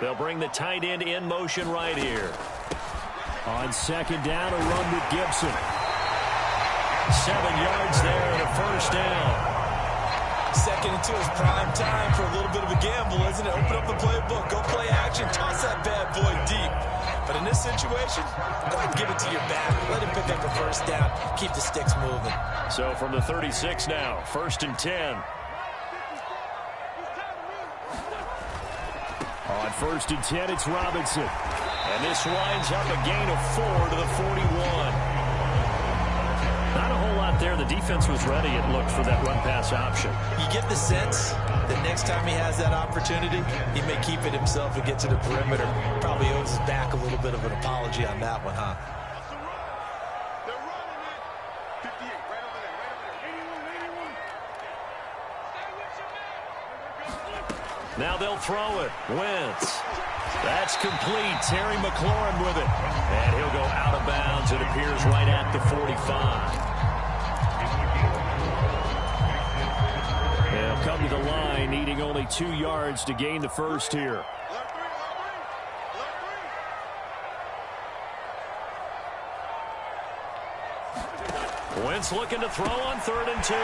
They'll bring the tight end in motion right here. On second down, a run with Gibson. 7 yards there and a first down. Second and 2 is prime time for a little bit of a gamble, isn't it? Open up the playbook, go play action, toss that bad boy deep. But in this situation, go ahead and give it to your back. Let him pick up the first down. Keep the sticks moving. So from the 36 now, 1st and 10. On 1st and 10, it's Robinson. And this winds up a gain of 4 to the 41. Not a whole lot there. The defense was ready, it looked, for that run-pass option. You get the sense that next time he has that opportunity, he may keep it himself and get to the perimeter. Probably owes his back a little bit of an apology on that one, huh? Now they'll throw it. Wentz. That's complete. Terry McLaurin with it. And he'll go out of bounds. It appears right at the 45. They'll come to the line, needing only 2 yards to gain the first here. Wentz looking to throw on 3rd and 2.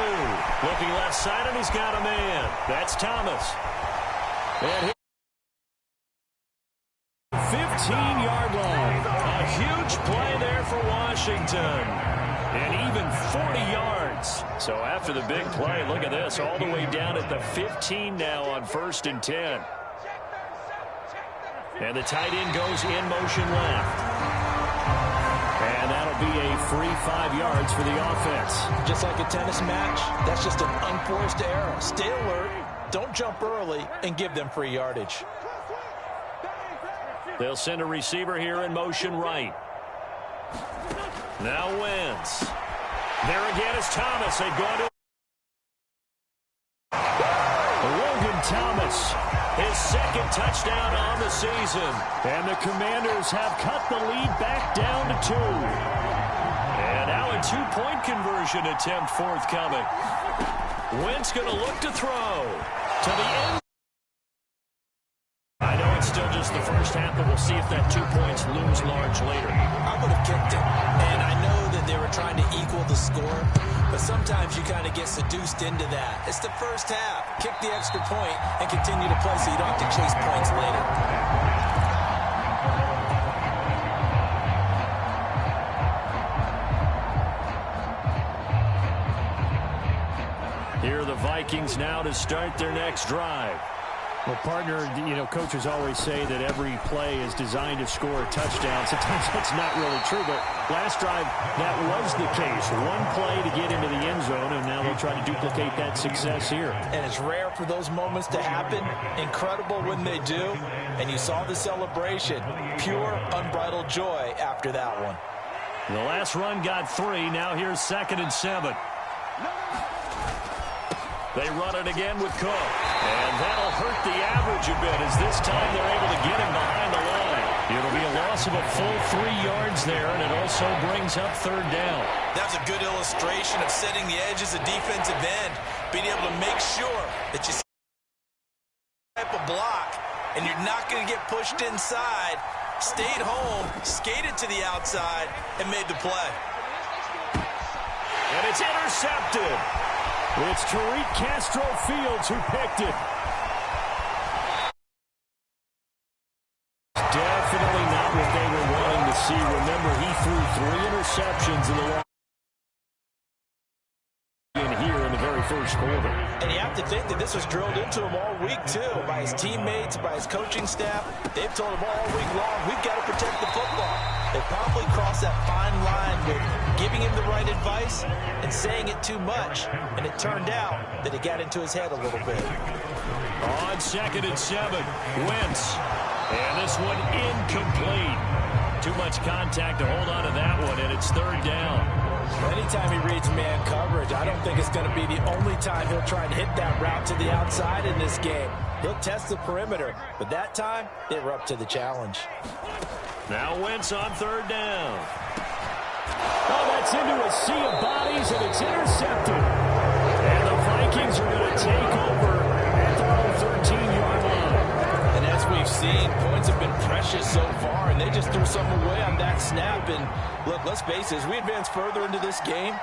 Looking left side, and he's got a man. That's Thomas. And 15-yard line. A huge play there for Washington. And even 40 yards. So after the big play, look at this. All the way down at the 15 now on 1st and 10. And the tight end goes in motion left. And that'll be a free 5 yards for the offense. Just like a tennis match, that's just an unforced error. Stay alert, don't jump early, and give them free yardage. They'll send a receiver here in motion right. Now Wentz. There again is Thomas. They've gone to Logan Thomas. His 2nd touchdown on the season. And the Commanders have cut the lead back down to 2. And now a 2-point conversion attempt forthcoming. Wentz going to look to throw to the end. I know it's still just the first half, but we'll see if that 2 points looms large later. I would have kicked it. And I know that they were trying to equal the score, but sometimes you kind of get seduced into that. It's the first half. Kick the extra point and continue to play so you don't have to chase points later. Here are the Vikings now to start their next drive. Well, partner, you know, coaches always say that every play is designed to score a touchdown. Sometimes that's not really true, but last drive, that was the case. One play to get into the end zone, and now they'll try to duplicate that success here. And it's rare for those moments to happen. Incredible when they do. And you saw the celebration. Pure, unbridled joy after that one. The last run got 3. Now here's 2nd and 7. They run it again with Cook. And that'll hurt the average a bit as this time they're able to get him behind the line. It'll be a loss of a full 3 yards there, and it also brings up 3rd down. That's a good illustration of setting the edge as a defensive end, being able to make sure that you see type of block, and you're not going to get pushed inside. Stayed home, skated to the outside, and made the play. And it's intercepted. It's Tariq Castro-Fields who picked it. Definitely not what they were wanting to see. Remember, he threw 3 interceptions in the last here in the very first quarter. And you have to think that this was drilled into him all week, too, by his teammates, by his coaching staff. They've told him all week long, we've got to protect the football. They probably crossed that fine line with giving him the right advice and saying it too much. And it turned out that it got into his head a little bit. On 2nd and 7, Wentz. And this one incomplete. Too much contact to hold on to that one, and it's 3rd down. Anytime he reads man coverage, I don't think it's going to be the only time he'll try and hit that route to the outside in this game. He'll test the perimeter, but that time, they were up to the challenge. Now Wentz on 3rd down. Oh, that's into a sea of bodies, and it's intercepted. And the Vikings are going to take over at their own 13-yard line. And as we've seen. Points have been precious so far, and they just threw some away on that snap. And look, let's face it, as we advance further into this game,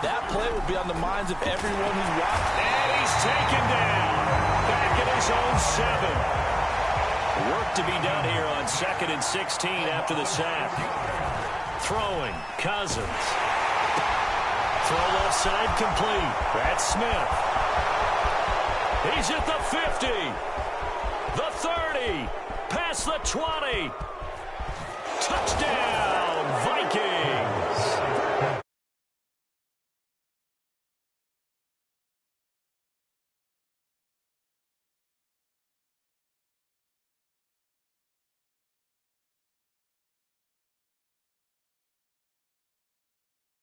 that play will be on the minds of everyone who's watching. And he's taken down. Back at his own 7. Work to be done here on 2nd and 16 after the sack. Throwing, Cousins. Throw left side complete. That's Smith. He's at the 50. The 30. Past the 20. Touchdown, Vikings.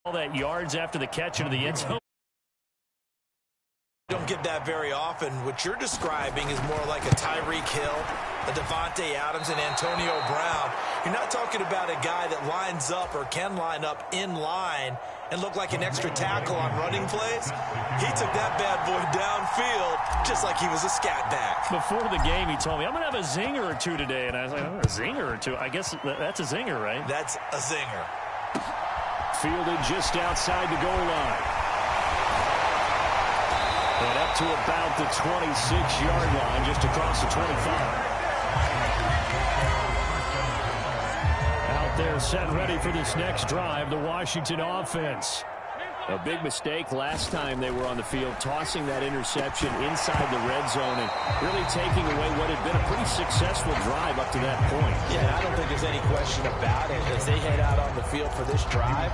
All that yards after the catch into the end zone. Don't get that very often. What you're describing is more like a Tyreek Hill, a Devontae Adams, and Antonio Brown. You're not talking about a guy that lines up or can line up in line and look like an extra tackle on running plays. He took that bad boy downfield just like he was a scat back. Before the game, he told me, I'm going to have a zinger or two today. And I was like, oh, a zinger or two? I guess that's a zinger, right? That's a zinger. Fielded just outside the goal line. And up to about the 26-yard line, just across the 25. Out there, set ready for this next drive, the Washington offense. A big mistake last time they were on the field, tossing that interception inside the red zone and really taking away what had been a pretty successful drive up to that point. Yeah, I don't think there's any question about it. As they head out on the field for this drive,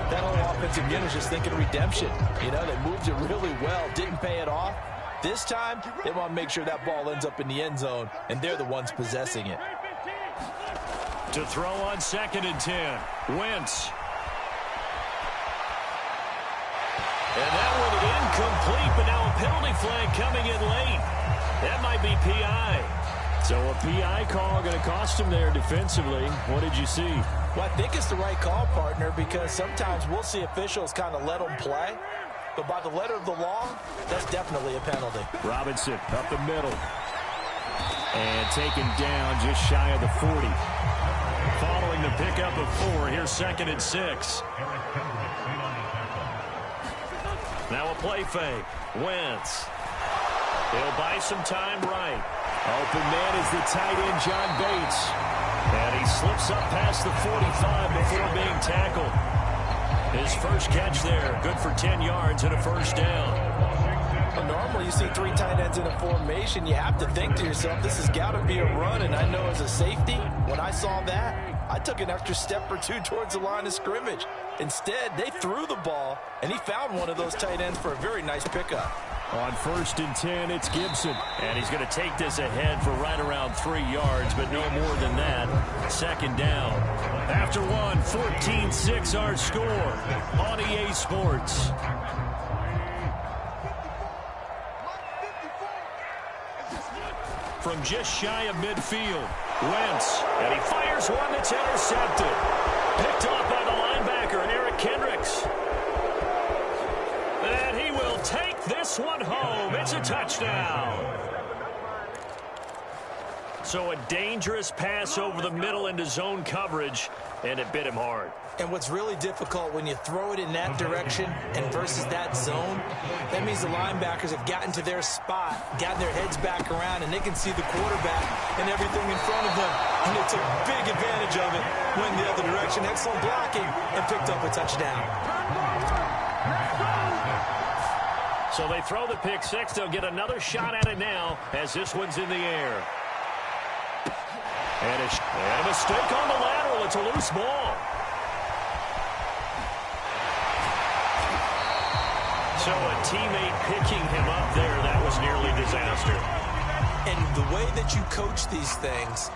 that whole offensive unit is just thinking redemption. You know, they moved it really well, didn't pay it off. This time, they want to make sure that ball ends up in the end zone, and they're the ones possessing it. To throw on 2nd and 10, Wentz. And that one incomplete, but now a penalty flag coming in late. That might be PI. So a PI call going to cost him there defensively. What did you see? Well, I think it's the right call, partner, because sometimes we'll see officials kind of let them play. But by the letter of the law, that's definitely a penalty. Robinson up the middle. And taken down just shy of the 40. Following the pickup of 4, here's 2nd and 6. Now a play fake. Wentz. He'll buy some time right. Open man is the tight end, John Bates. And he slips up past the 45 before being tackled. His first catch there, good for 10 yards and a first down. Well, normally you see 3 tight ends in a formation, you have to think to yourself, this has got to be a run. And I know as a safety, when I saw that, I took an extra step or two towards the line of scrimmage. Instead, they threw the ball, and he found one of those tight ends for a very nice pickup. On 1st and 10, it's Gibson. And he's going to take this ahead for right around 3 yards, but no more than that. 2nd down. After 1, 14-6 our score on EA Sports. From just shy of midfield, Wentz, and he fires one that's intercepted. Picked off by the linebacker, Eric Kendricks. And he will take this one home. It's a touchdown. So a dangerous pass over the middle into zone coverage, and it bit him hard. And what's really difficult when you throw it in that direction and versus that zone, that means the linebackers have gotten to their spot, gotten their heads back around, and they can see the quarterback and everything in front of them. And they took big advantage of it, went the other direction, excellent blocking, and picked up a touchdown. So they throw the pick six. They'll get another shot at it now as this one's in the air. And a mistake on the lateral. It's a loose ball. So a teammate picking him up there, that was nearly disaster. And the way that you coach these things,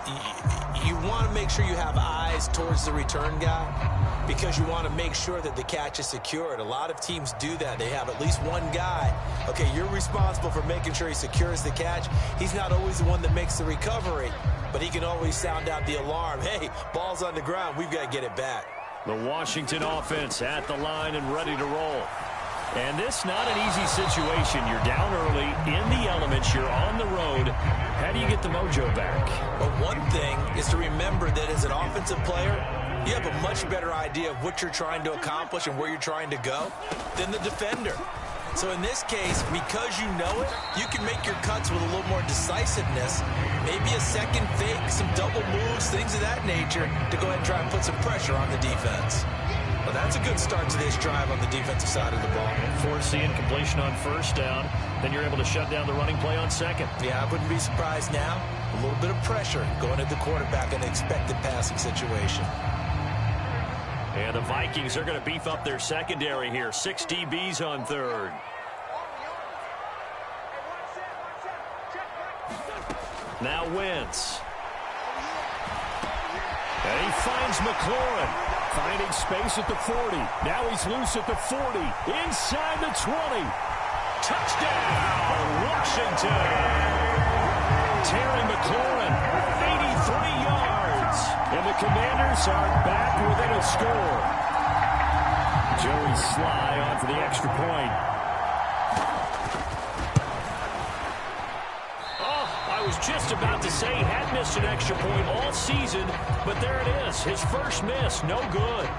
you want to make sure you have eyes towards the return guy because you want to make sure that the catch is secured. A lot of teams do that. They have at least one guy. Okay, you're responsible for making sure he secures the catch. He's not always the one that makes the recovery, but he can always sound out the alarm. Hey, ball's on the ground. We've got to get it back. The Washington offense at the line and ready to roll. And this not an easy situation. You're down early, in the elements, you're on the road. How do you get the mojo back? Well, one thing is to remember that as an offensive player, you have a much better idea of what you're trying to accomplish and where you're trying to go than the defender. So in this case, because you know it, you can make your cuts with a little more decisiveness, maybe a second fake, some double moves, things of that nature, to go ahead and try and put some pressure on the defense. Well, that's a good start to this drive on the defensive side of the ball. Force the incompletion on first down, then you're able to shut down the running play on second. Yeah, I wouldn't be surprised now. A little bit of pressure going at the quarterback in an expected passing situation. And the Vikings are going to beef up their secondary here. 6 DBs on third. Now Wentz. And he finds McLaurin. Finding space at the 40. Now he's loose at the 40. Inside the 20. Touchdown, Washington. Terry McLaurin, 83 yards. And the Commanders are back within a score. Joey Sly on for the extra point. I was just about to say he had missed an extra point all season, but there it is. His first miss, no good.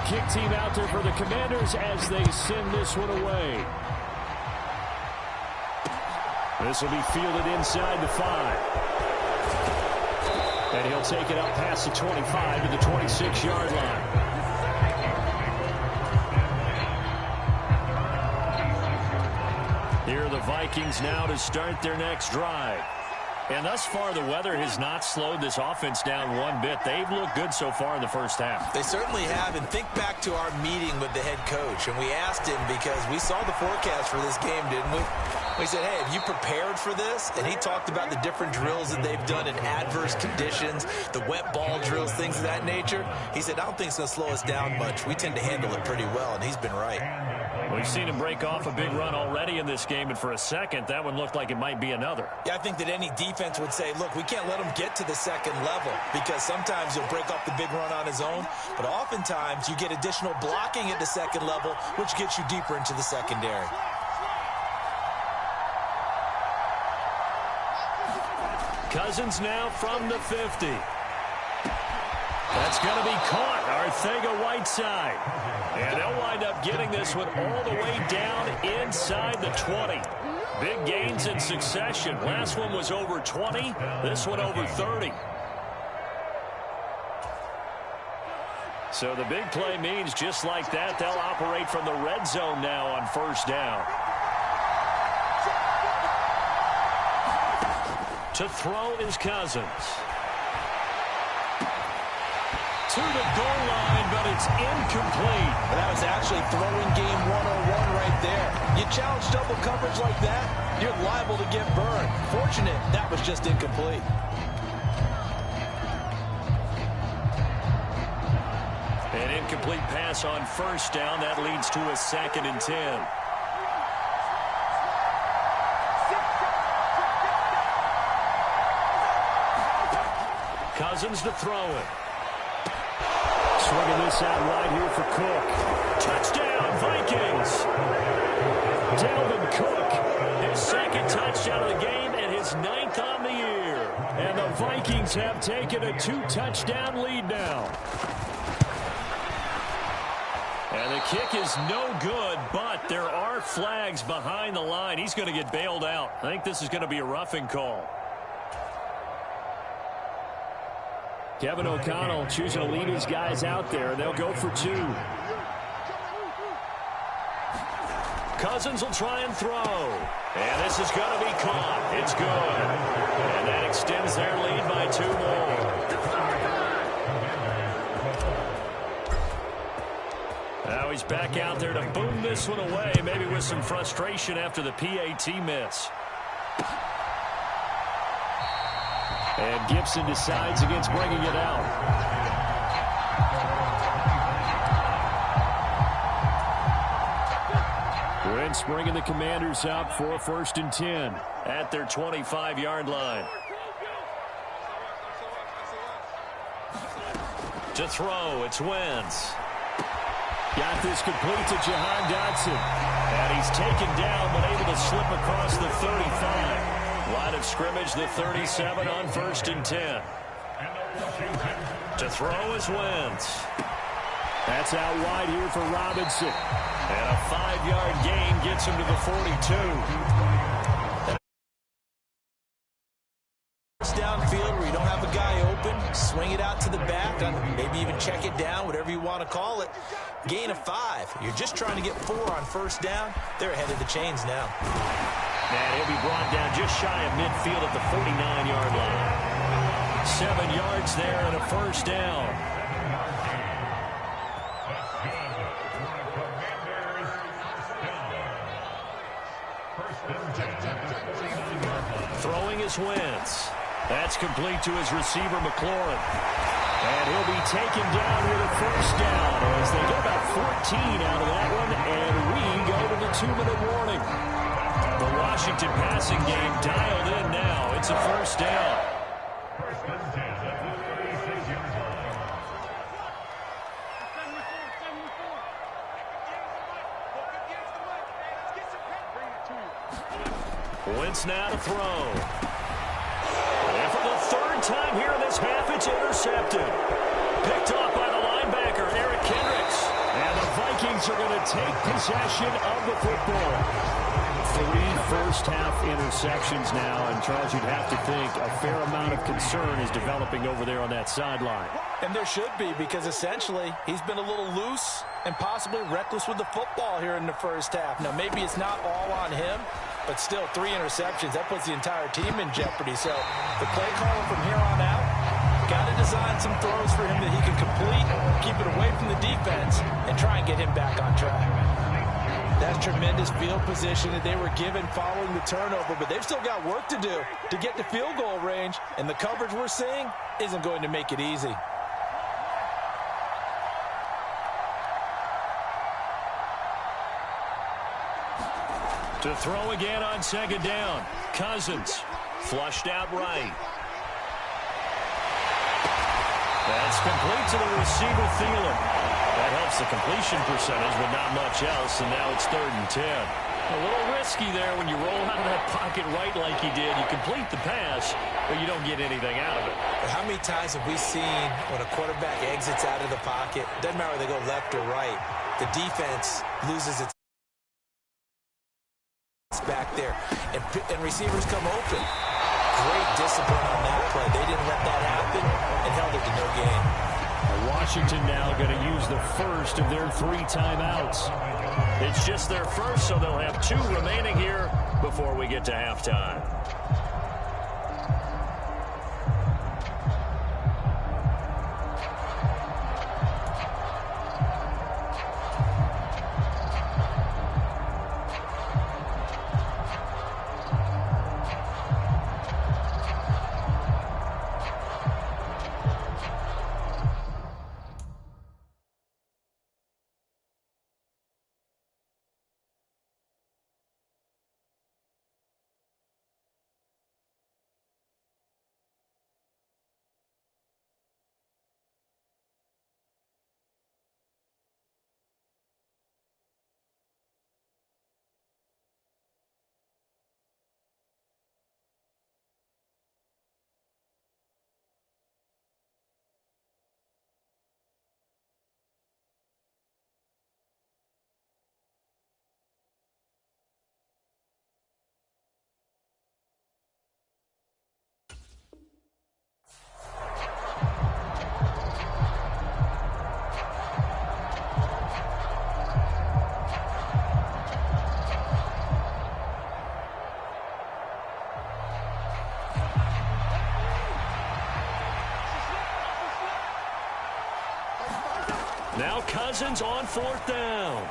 Kick team out there for the Commanders as they send this one away. This will be fielded inside the 5. And he'll take it up past the 25 to the 26-yard line. Here are the Vikings now to start their next drive. And thus far, the weather has not slowed this offense down one bit. They've looked good so far in the first half. They certainly have. And think back to our meeting with the head coach. And we asked him because we saw the forecast for this game, didn't we? We said, hey, have you prepared for this? And he talked about the different drills that they've done in adverse conditions, the wet ball drills, things of that nature. He said, I don't think it's going to slow us down much. We tend to handle it pretty well, and he's been right. We've seen him break off a big run already in this game, and for a second, that one looked like it might be another. Yeah, I think that any defense would say, look, we can't let him get to the second level because sometimes he'll break off the big run on his own, but oftentimes you get additional blocking at the second level, which gets you deeper into the secondary. Cousins now from the 50. That's going to be caught. Arcega-Whiteside. And they'll wind up getting this one all the way down inside the 20. Big gains in succession. Last one was over 20. This one over 30. So the big play means just like that, they'll operate from the red zone now on first down. To throw is Cousins. To the goal line, but it's incomplete. But that was actually throwing game 101 right there. You challenge double coverage like that, you're liable to get burned. Fortunate, that was just incomplete. An incomplete pass on first down. That leads to a 2nd and 10. Cousins to throw it. Swinging this out wide here for Cook. Touchdown, Vikings. Dalvin Cook, his 2nd touchdown of the game and his 9th on the year. And the Vikings have taken a 2-touchdown lead now. And the kick is no good, but there are flags behind the line. He's going to get bailed out. I think this is going to be a roughing call. Kevin O'Connell choosing to lead his guys out there. They'll go for 2. Cousins will try and throw. And this is going to be caught. It's good. And that extends their lead by 2 more. Now he's back out there to boom this one away, maybe with some frustration after the PAT miss. And Gibson decides against bringing it out. Wentz bringing the Commanders up for a 1st and 10 at their 25-yard line. To throw, it's Wentz. Got this complete to Jahan Dotson. And he's taken down, but able to slip across the 35. Line of scrimmage, the 37 on 1st and 10. To throw is Wentz. That's out wide here for Robinson. And a 5-yard gain gets him to the 42. Downfield where you don't have a guy open, swing it out to the back, maybe even check it down, whatever you want to call it. Gain of 5. You're just trying to get 4 on 1st down. They're ahead of the chains now. And he'll be brought down just shy of midfield at the 49-yard line. 7 yards there and a 1st down. Throwing is Wentz. That's complete to his receiver, McLaurin. And he'll be taken down with a 1st down as they get about 14 out of that one, and we go to the 2-minute warning. The Washington passing game dialed in now. It's a 1st down. Wentz now to throw. And for the 3rd time here in this half, it's intercepted. Picked off by the linebacker, Eric Kendricks. And the Vikings are going to take possession of the football. 3 first-half interceptions now, and Charles, you'd have to think a fair amount of concern is developing over there on that sideline. And there should be, because essentially he's been a little loose and possibly reckless with the football here in the 1st half. Now, maybe it's not all on him, but still 3 interceptions. That puts the entire team in jeopardy. So the play caller from here on out got to design some throws for him that he can complete, keep it away from the defense, and try and get him back on track. That's tremendous field position that they were given following the turnover, but they've still got work to do to get to field goal range, and the coverage we're seeing isn't going to make it easy. To throw again on 2nd down. Cousins flushed out right. That's complete to the receiver, Thielen. That helps the completion percentage, but not much else, and now it's 3rd and 10. A little risky there when you roll out of that pocket right like he did. You complete the pass, but you don't get anything out of it. But how many times have we seen when a quarterback exits out of the pocket, doesn't matter whether they go left or right, the defense loses its back there, and receivers come open. Great discipline on that play. They didn't let that happen and held it to no gain. Washington now going to use the first of their 3 timeouts. It's just their first, so they'll have 2 remaining here before we get to halftime. Now Cousins on 4th down.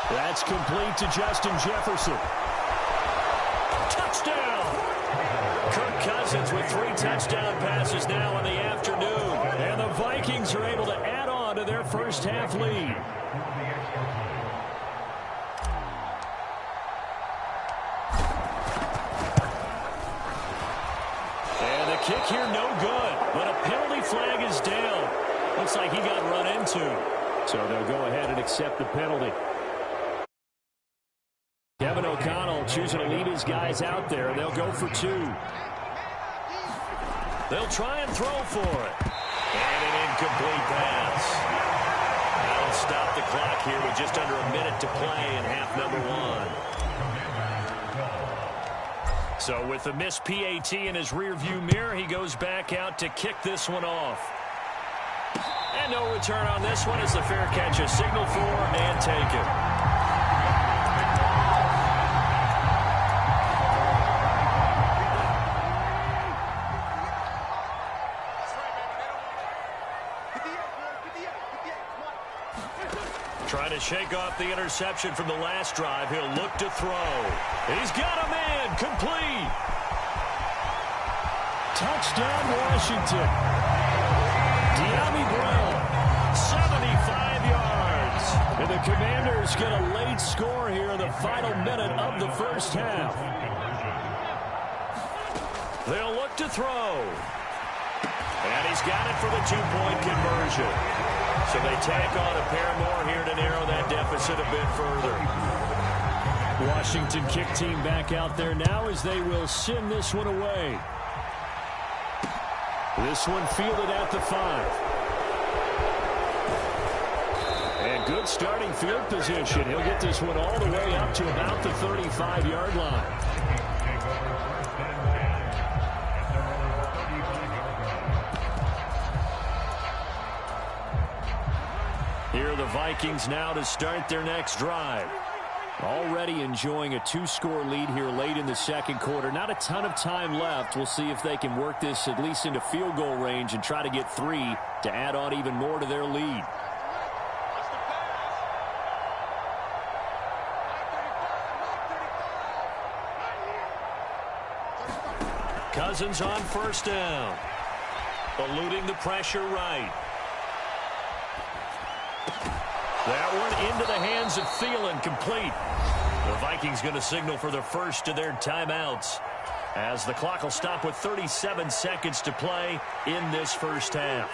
That's complete to Justin Jefferson. Touchdown! Kirk Cousins with 3 touchdown passes now in the afternoon. And the Vikings are able to add on to their first half lead. And the kick here no good, but a penalty flag is down. Looks like he got run into. So they'll go ahead and accept the penalty. Kevin O'Connell choosing to lead his guys out there. They'll go for 2. They'll try and throw for it. And an incomplete pass. That'll stop the clock here with just under a minute to play in half number 1. So with the missed PAT in his rearview mirror, he goes back out to kick this one off. And no return on this one as the fair catch is signaled for and taken. Trying to shake off the interception from the last drive. He'll look to throw. He's got a man. Complete. Touchdown, Washington. De'Ami Brown, 75 yards. And the Commanders get a late score here in the final minute of the first half. They'll look to throw. And he's got it for the 2-point conversion. So they tack on a pair more here to narrow that deficit a bit further. Washington kick team back out there now as they will send this one away. This one fielded at the 5. And good starting field position. He'll get this one all the way up to about the 35-yard line. Here are the Vikings now to start their next drive. Already enjoying a 2-score lead here late in the second quarter. Not a ton of time left. We'll see if they can work this at least into field goal range and try to get 3 to add on even more to their lead. Cousins on first down. Eluding the pressure right. That one into the hands of Thielen, complete. The Vikings going to signal for the first of their timeouts as the clock will stop with 37 seconds to play in this first half.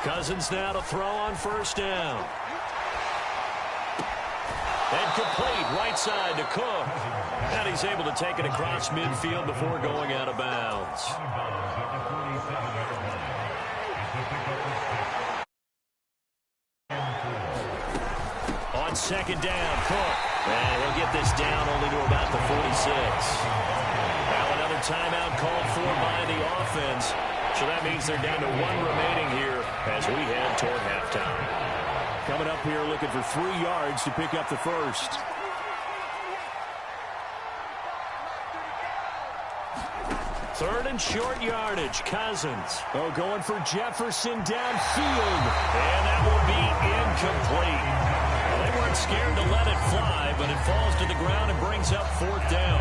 Cousins now to throw on first down. And complete right side to Cook. And he's able to take it across midfield before going out of bounds. On second down, Cook. And he'll get this down only to about the 46. Now another timeout called for by the offense. So that means they're down to 1 remaining here as we head toward halftime. Coming up here looking for 3 yards to pick up the first. Third and short yardage. Cousins. Oh, going for Jefferson downfield. And that will be incomplete. Well, they weren't scared to let it fly, but it falls to the ground and brings up 4th down.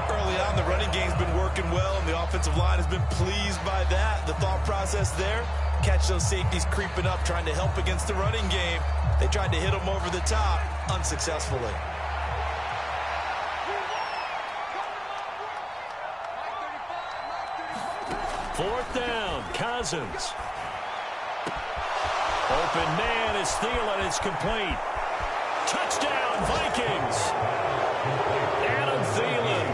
Early on, the running game's been working well, and the offensive line has been pleased by that. The thought process there, catch those safeties creeping up, trying to help against the running game. They tried to hit them over the top, unsuccessfully. Fourth down, Cousins. Open man is Thielen. It's complete. Touchdown, Vikings. Adam Thielen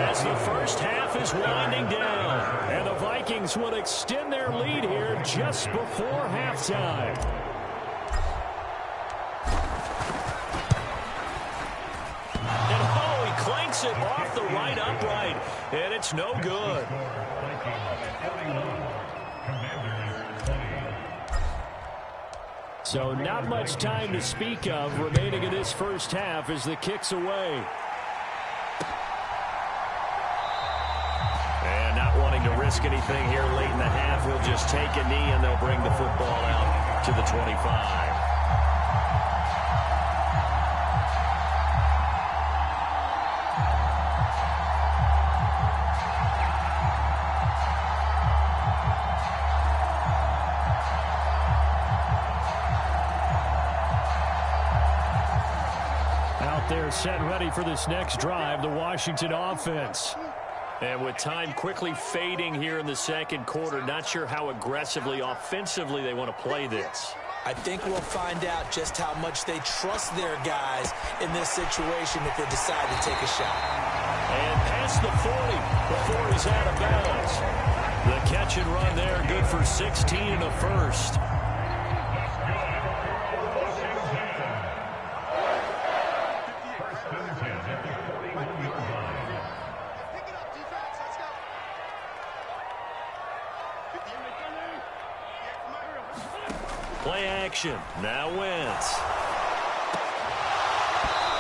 as the first half is winding down. And the Vikings will extend their lead here just before halftime. And oh, he clanks it off the right upright. And it's no good. So not much time to speak of remaining in this first half as the kick's away. And not wanting to risk anything here late in the half, he'll just take a knee and they'll bring the football out to the 25. They're set ready for this next drive, the Washington offense. And with time quickly fading here in the second quarter, not sure how aggressively, offensively they want to play this. I think we'll find out just how much they trust their guys in this situation if they decide to take a shot. And past the 40 before he's out of bounds. The catch and run there, good for 16 and a first. Play action. Now Wentz.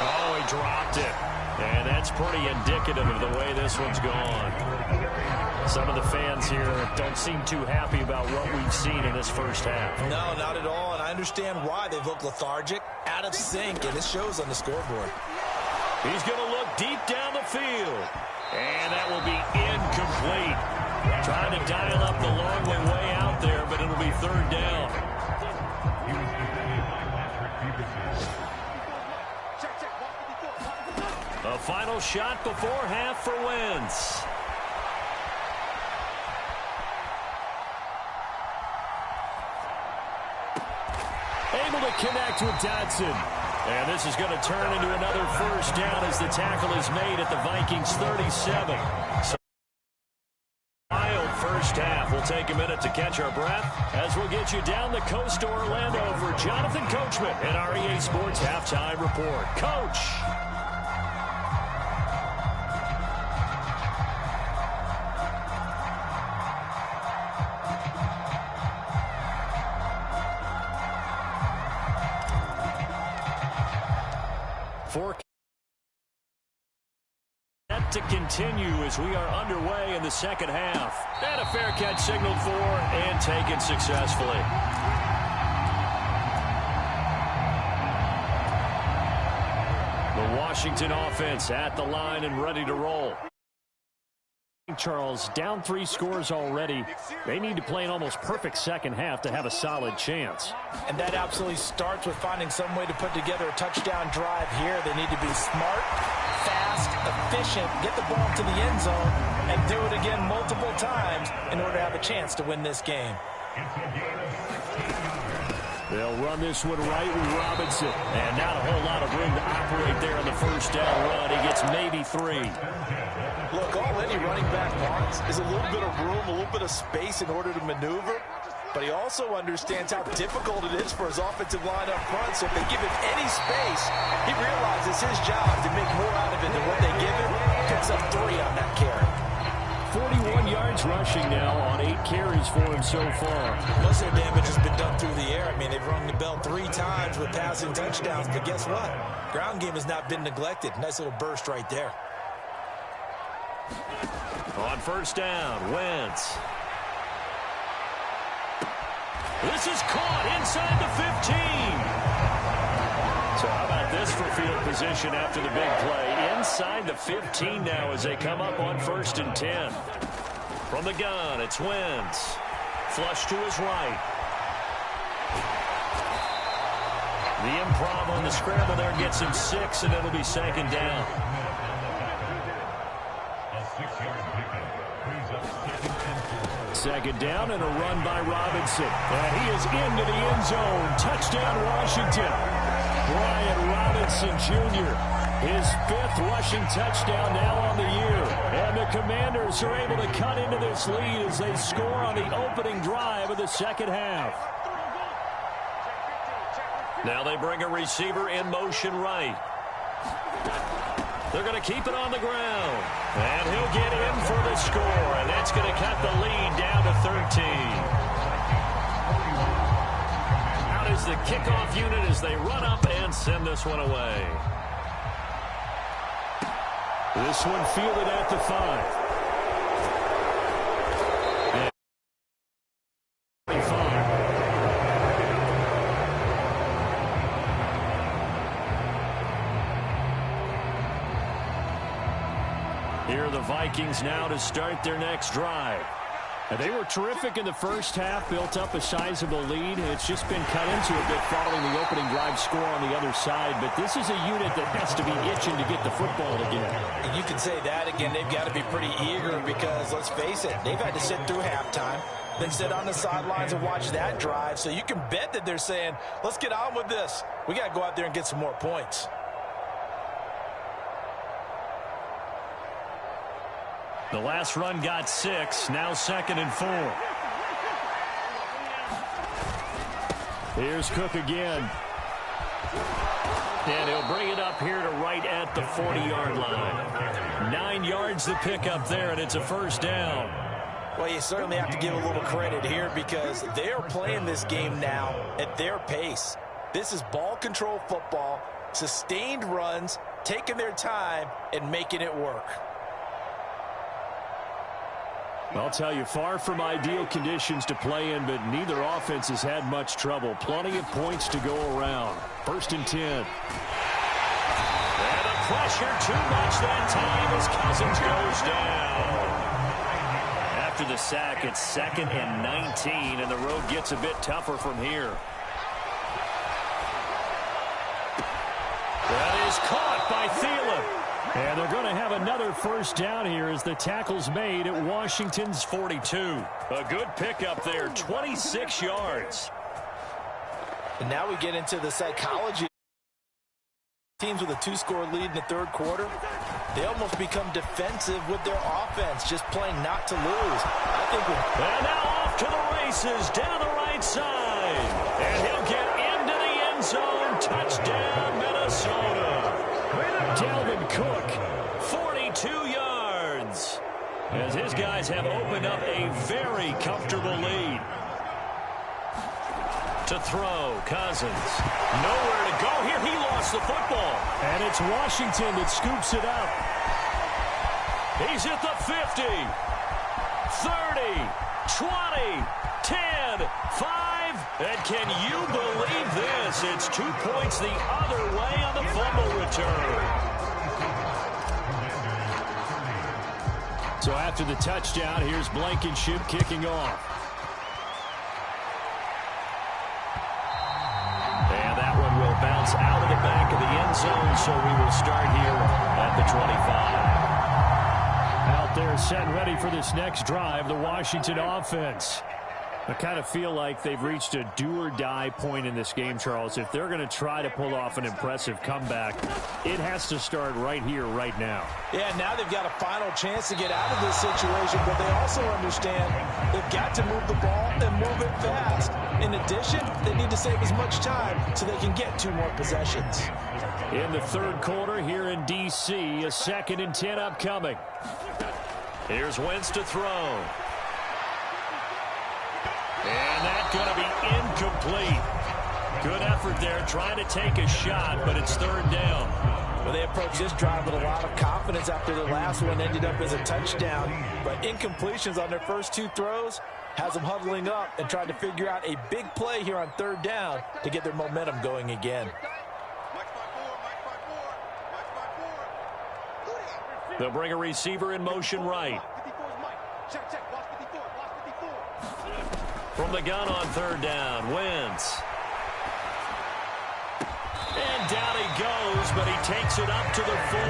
Oh, he dropped it. And that's pretty indicative of the way this one's gone. Some of the fans here don't seem too happy about what we've seen in this first half. No, not at all, and I understand why. They've looked lethargic, out of sync, and it shows on the scoreboard. He's going to look deep down the field. And that will be incomplete. Trying to dial up the long way out there, but it'll be third down. A final shot before half for Wentz. Able to connect with Dodson. And this is going to turn into another first down as the tackle is made at the Vikings 37. So wild first half. We'll take a minute to catch our breath as we'll get you down the coast to Orlando for Jonathan Coachman and our EA Sports Halftime Report. Coach. For set to continue as we are underway in the second half. And a fair catch signaled for and taken successfully. The Washington offense at the line and ready to roll. Charles, down 3 scores already. They need to play an almost perfect second half to have a solid chance. And that absolutely starts with finding some way to put together a touchdown drive here. They need to be smart, fast, efficient, get the ball to the end zone, and do it again multiple times in order to have a chance to win this game. They'll run this one right with Robinson. And not a whole lot of room to operate there on the first down run. He gets maybe 3. Look, all any running back wants is a little bit of room, a little bit of space in order to maneuver. But he also understands how difficult it is for his offensive line up front. So if they give him any space, he realizes his job to make more out of it than what they give him. Picks up 3 on that carry. 41 yards rushing now on 8 carries for him so far. Most of the damage has been done through the air. I mean, they've rung the bell 3 times with passing touchdowns. But guess what? Ground game has not been neglected. Nice little burst right there. On first down, Wentz. This is caught inside the 15. So how about this for field position after the big play? Inside the 15 now as they come up on 1st and 10. From the gun, it's Wentz. Flush to his right. The improv on the scramble there gets him 6, and it'll be 2nd down. Second down and a run by Robinson. And he is into the end zone. Touchdown, Washington. Brian Robinson Jr., his 5th rushing touchdown now on the year. And the Commanders are able to cut into this lead as they score on the opening drive of the second half. Now they bring a receiver in motion right. They're going to keep it on the ground. And he'll get in for the score. And that's going to cut the lead down to 13. Out is the kickoff unit as they run up and send this one away. This one fielded at the 5. Here are the Vikings now to start their next drive. They were terrific in the first half, built up a sizable lead. It's just been cut into a bit following the opening drive score on the other side. But this is a unit that has to be itching to get the football again. You can say that again. They've got to be pretty eager because, let's face it, they've had to sit through halftime, then sit on the sidelines and watch that drive. So you can bet that they're saying, let's get on with this. We got to go out there and get some more points. The last run got 6, now 2nd and 4. Here's Cook again. And he'll bring it up here to right at the 40-yard line. 9 yards to pick up there, and it's a first down. Well, you certainly have to give a little credit here because they're playing this game now at their pace. This is ball control football, sustained runs, taking their time, and making it work. I'll tell you, far from ideal conditions to play in, but neither offense has had much trouble. Plenty of points to go around. 1st and 10. And the pressure too much that time as Cousins goes down. After the sack, it's 2nd and 19, and the road gets a bit tougher from here. That is caught by Thielen. And they're going to have another first down here as the tackle's made at Washington's 42. A good pickup there, 26 yards. And now we get into the psychology. Teams with a 2-score lead in the third quarter, they almost become defensive with their offense, just playing not to lose. I think and now off to the races, down the right side. And he'll get into the end zone. Touchdown, Minnesota. Dalvin Cook, 42 yards, as his guys have opened up a very comfortable lead. To throw, Cousins. Nowhere to go here. He lost the football. And it's Washington that scoops it up. He's at the 50, 30, 20, 10, 5. And can you believe this? It's 2 points the other way on the fumble return. So after the touchdown, here's Blankenship kicking off. And that one will bounce out of the back of the end zone, so we will start here at the 25. Out there set and ready for this next drive, the Washington offense. I kind of feel like they've reached a do-or-die point in this game, Charles. If they're going to try to pull off an impressive comeback, it has to start right here, right now. Yeah, now they've got a final chance to get out of this situation, but they also understand they've got to move the ball and move it fast. In addition, they need to save as much time so they can get 2 more possessions. In the third quarter here in D.C., a 2nd and 10 upcoming. Here's Wentz to throw. And that's going to be incomplete. Good effort there, trying to take a shot, but it's 3rd down. Well, they approached this drive with a lot of confidence after the last one ended up as a touchdown. But incompletions on their first 2 throws has them huddling up and trying to figure out a big play here on 3rd down to get their momentum going again. They'll bring a receiver in motion right. From the gun on 3rd down, Wentz. And down he goes, but he takes it up to the 40.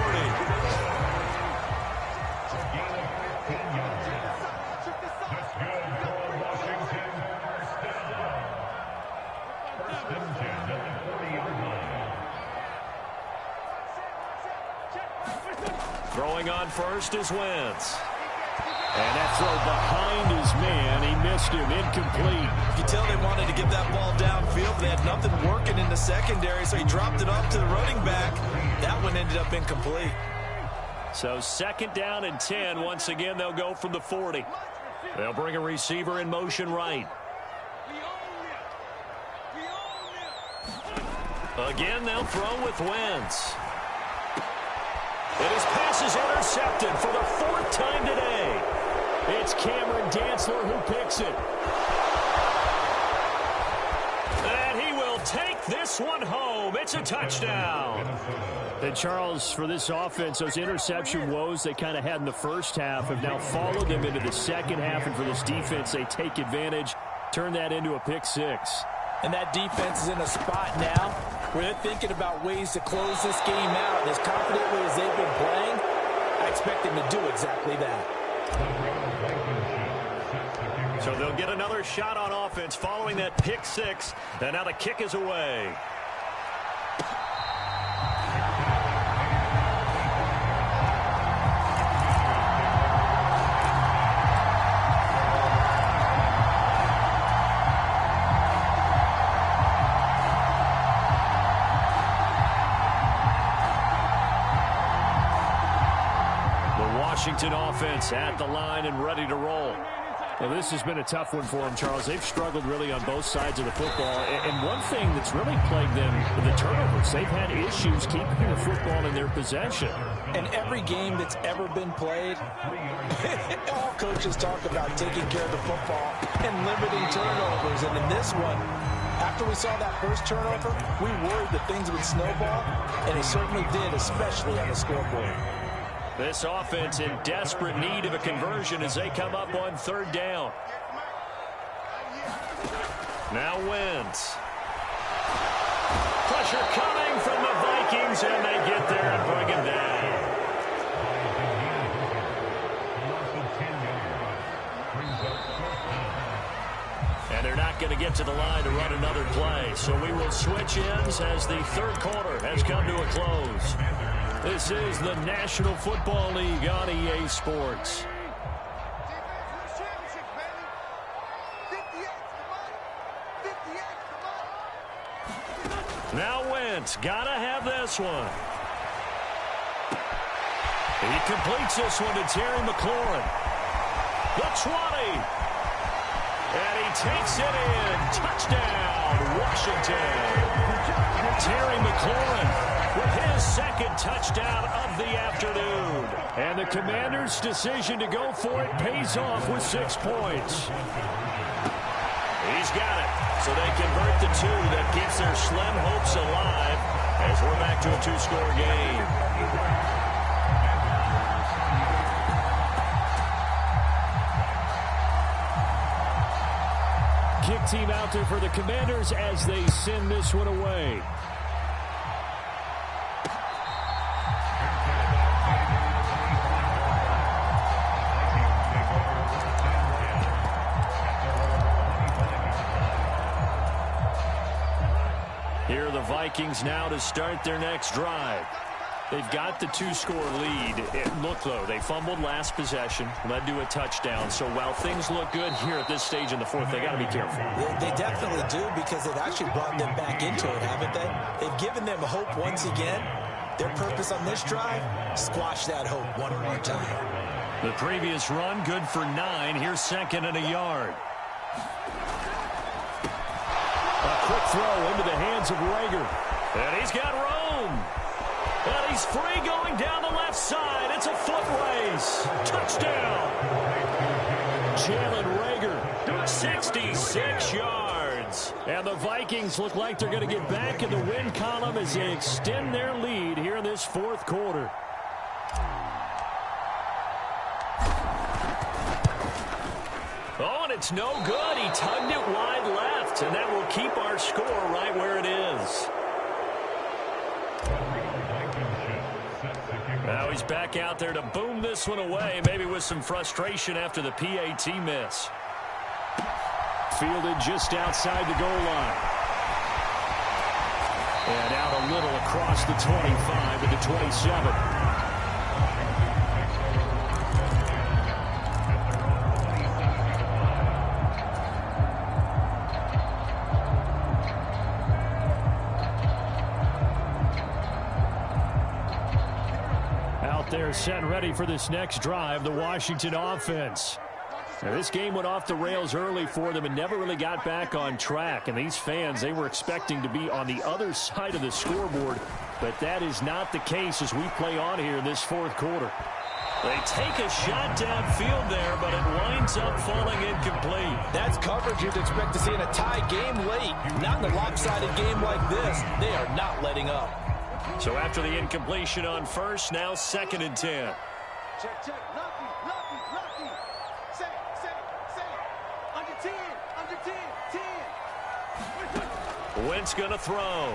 Throwing on first is Wentz. And that throw behind his man. He missed him. Incomplete. You can tell they wanted to get that ball downfield. They had nothing working in the secondary, so he dropped it off to the running back. That one ended up incomplete. So 2nd down and 10. Once again, they'll go from the 40. They'll bring a receiver in motion right. Again, they'll throw with Wentz. And his pass is intercepted for the 4th time today. It's Cameron Dantzler who picks it. And he will take take this one home. It's a touchdown. And Charles, for this offense, those interception woes they kind of had in the first half have now followed them into the second half. And for this defense, they take advantage, turn that into a pick six. And that defense is in a spot now where they're thinking about ways to close this game out. As confidently as they've been playing, I expect them to do exactly that. So they'll get another shot on offense following that pick six. And now the kick is away. Washington offense at the line and ready to roll. Well, this has been a tough one for them, Charles. They've struggled really on both sides of the football. And one thing that's really plagued them, the turnovers. They've had issues keeping the football in their possession. And every game that's ever been played, all coaches talk about taking care of the football and limiting turnovers. And in this one, after we saw that first turnover, we worried that things would snowball, and they certainly did, especially on the scoreboard. This offense in desperate need of a conversion as they come up on third down. Now Wentz. Pressure coming from the Vikings, and they get there and bring him down. And they're not going to get to the line to run another play. So we will switch ends as the third quarter has come to a close. This is the National Football League on EA Sports. Now Wentz, gotta have this one. He completes this one to Terry McLaurin. The 20. And he takes it in. Touchdown, Washington. Terry McLaurin with his second touchdown of the afternoon. And the Commanders' decision to go for it pays off with 6 points. He's got it. So they convert the two. That keeps their slim hopes alive as we're back to a two-score game. Kick team out there for the Commanders as they send this one away. Here are the Vikings now to start their next drive. They've got the two-score lead. Look, though, they fumbled last possession, led to a touchdown. So while things look good here at this stage in the fourth, they got to be careful. They definitely do, because they've actually brought them back into it, haven't they? They've given them hope once again. Their purpose on this drive, squash that hope one more time. The previous run, good for 9. Here's second and a yard. A quick throw into the hands of Rager. And he's got Rome. And he's free going down the left side. It's a foot race. Touchdown. Jalen Rager, 66 yards. And the Vikings look like they're going to get back in the win column as they extend their lead here in this fourth quarter. Oh, and it's no good. He tugged it wide left, and that will keep our score right where it is. Now he's back out there to boom this one away, maybe with some frustration after the PAT miss. Fielded just outside the goal line. And out a little across the 25 to the 27. They're set and ready for this next drive, the Washington offense. Now, this game went off the rails early for them and never really got back on track. And these fans, they were expecting to be on the other side of the scoreboard. But that is not the case as we play on here in this fourth quarter. They take a shot downfield there, but it winds up falling incomplete. That's coverage you'd expect to see in a tie game late. Not in a lopsided game like this. They are not letting up. So after the incompletion on first, now 2nd and 10. Check, check. Lucky. Say. Under 10. Under 10. Wentz going to throw.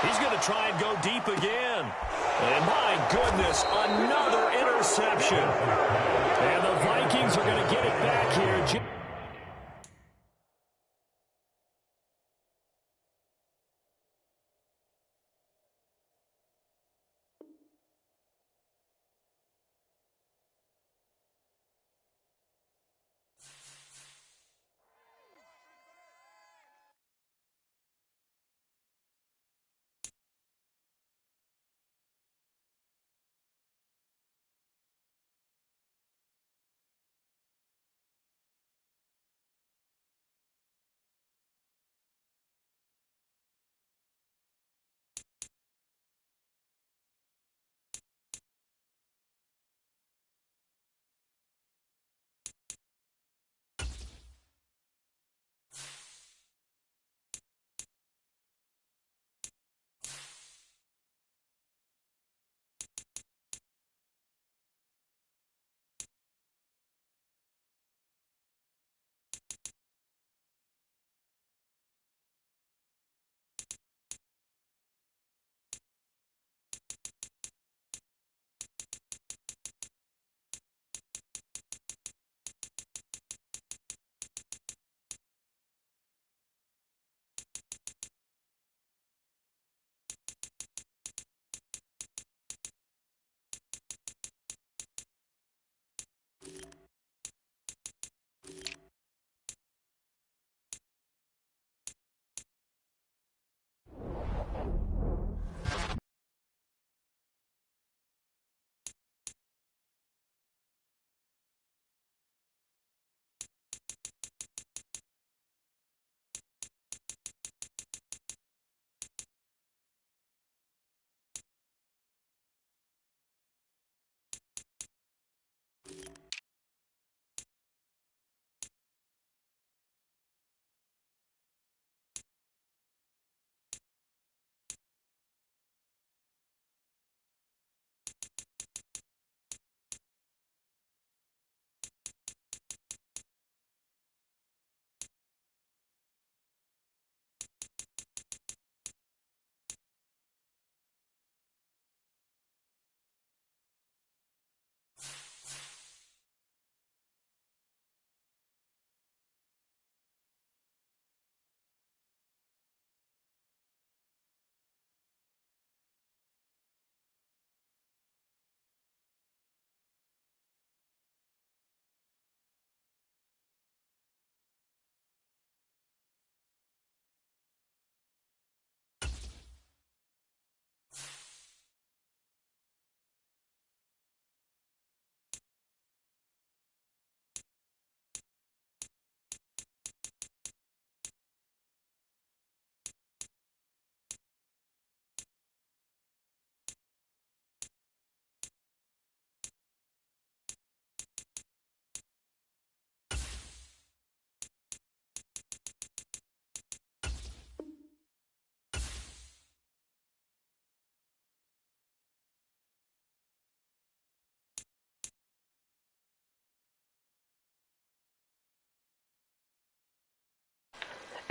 He's going to try and go deep again. And my goodness, another interception. And the Vikings are going to get it back here.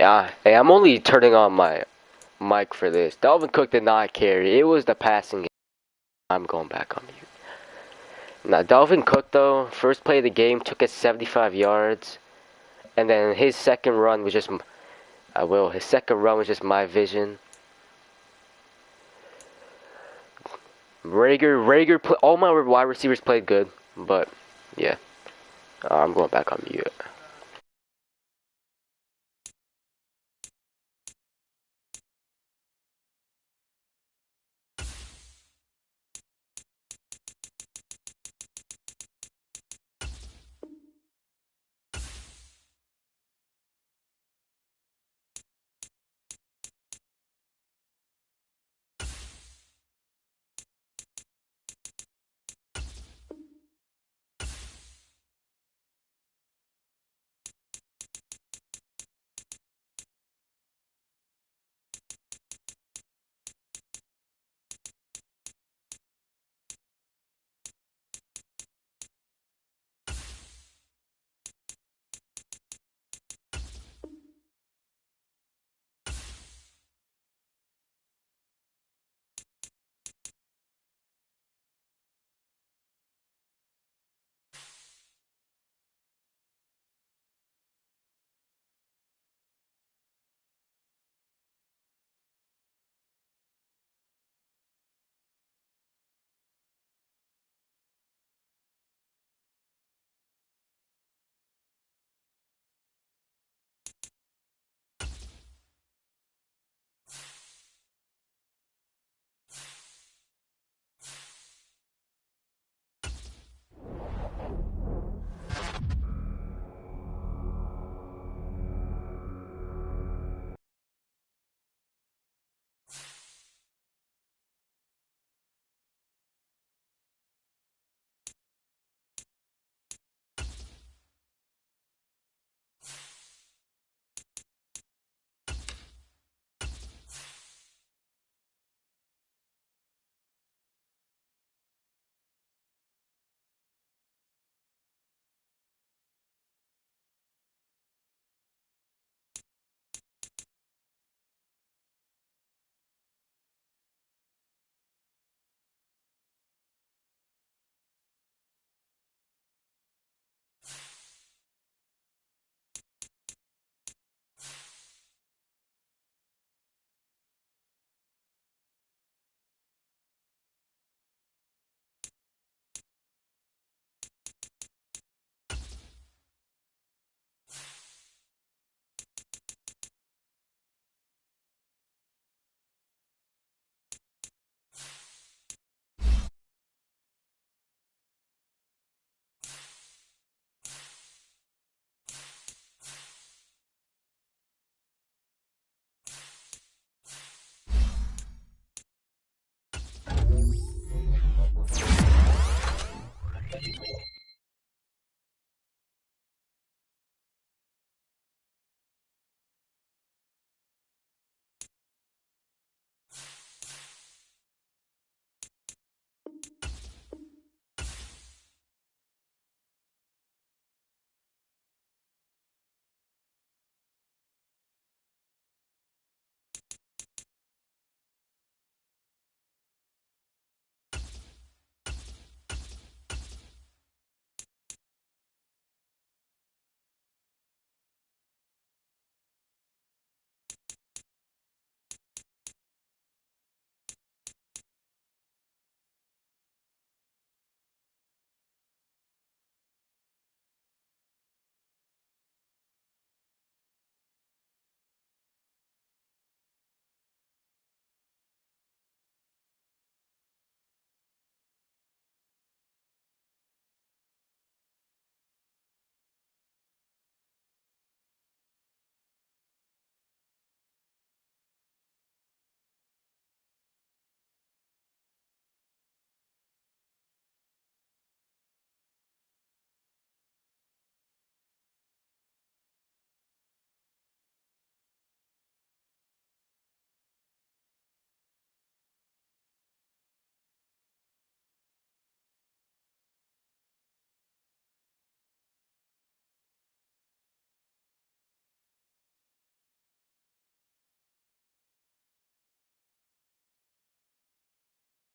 Yeah, hey, I'm only turning on my mic for this. Dalvin Cook did not carry. It was the passing game. I'm going back on mute. Now, Dalvin Cook, though, first play of the game, took it 75 yards. And then his second run was just... his second run was just my vision. Rager, all my wide receivers played good. But, yeah. I'm going back on mute.